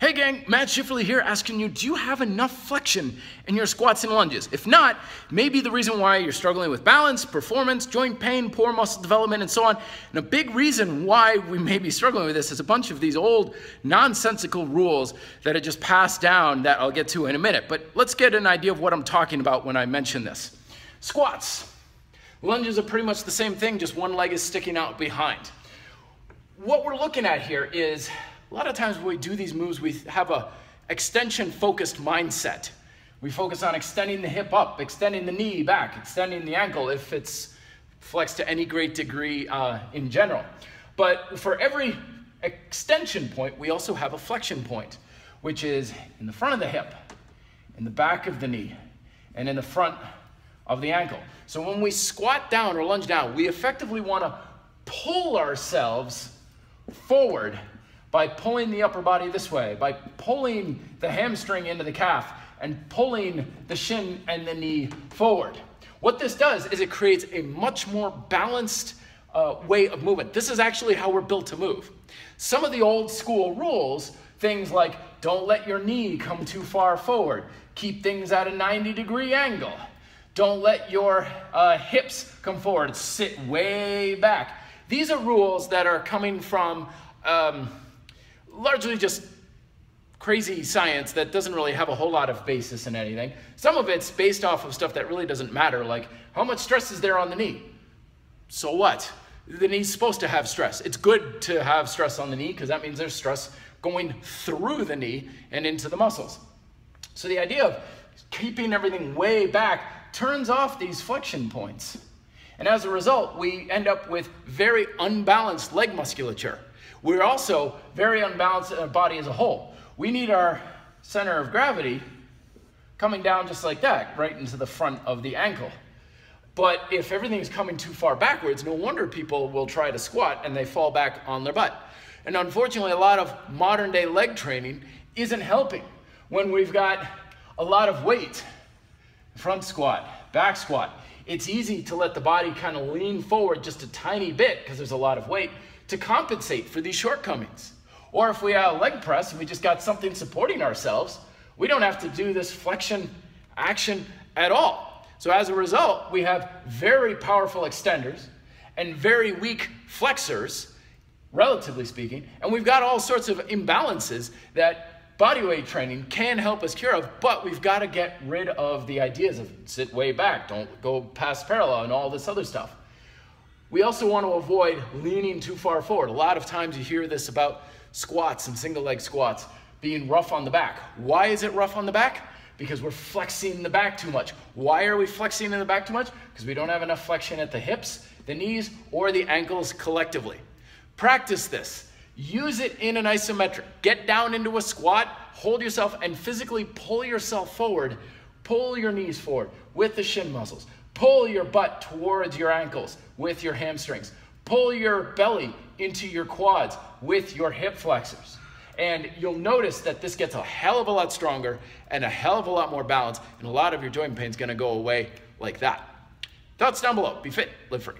Hey gang, Matt Schifferly here asking you, do you have enough flexion in your squats and lunges? If not, maybe the reason why you're struggling with balance, performance, joint pain, poor muscle development, and so on. And a big reason why we may be struggling with this is a bunch of these old nonsensical rules that are just passed down that I'll get to in a minute. But let's get an idea of what I'm talking about when I mention this. Squats. Lunges are pretty much the same thing, just one leg is sticking out behind. What we're looking at here is a lot of times when we do these moves, we have a extension-focused mindset. We focus on extending the hip up, extending the knee back, extending the ankle if it's flexed to any great degree in general. But for every extension point, we also have a flexion point, which is in the front of the hip, in the back of the knee, and in the front of the ankle. So when we squat down or lunge down, we effectively want to pull ourselves forward by pulling the upper body this way, by pulling the hamstring into the calf and pulling the shin and the knee forward. What this does is it creates a much more balanced way of movement. This is actually how we're built to move. Some of the old school rules, things like don't let your knee come too far forward, keep things at a 90-degree angle, don't let your hips come forward, sit way back. These are rules that are coming from largely just crazy science that doesn't really have a whole lot of basis in anything. Some of it's based off of stuff that really doesn't matter, like how much stress is there on the knee? So what? The knee's supposed to have stress. It's good to have stress on the knee because that means there's stress going through the knee and into the muscles. So the idea of keeping everything way back turns off these flexion points. And as a result, we end up with very unbalanced leg musculature. We're also very unbalanced in our body as a whole. We need our center of gravity coming down just like that, right into the front of the ankle. But if everything's coming too far backwards, no wonder people will try to squat and they fall back on their butt. And unfortunately, a lot of modern day leg training isn't helping. When we've got a lot of weight, front squat, back squat, it's easy to let the body kind of lean forward just a tiny bit because there's a lot of weight to compensate for these shortcomings. Or if we have a leg press and we just got something supporting ourselves, we don't have to do this flexion action at all. So as a result, we have very powerful extenders and very weak flexors, relatively speaking, and we've got all sorts of imbalances that bodyweight training can help us cure of, but we've got to get rid of the ideas of sit way back, don't go past parallel, and all this other stuff. We also want to avoid leaning too far forward. A lot of times you hear this about squats and single leg squats being rough on the back. Why is it rough on the back? Because we're flexing the back too much. Why are we flexing in the back too much? Because we don't have enough flexion at the hips, the knees, or the ankles collectively. Practice this. Use it in an isometric. Get down into a squat, hold yourself, and physically pull yourself forward. Pull your knees forward with the shin muscles. Pull your butt towards your ankles with your hamstrings. Pull your belly into your quads with your hip flexors. And you'll notice that this gets a hell of a lot stronger and a hell of a lot more balance, and a lot of your joint pain is going to go away like that. Thoughts down below. Be fit, live free.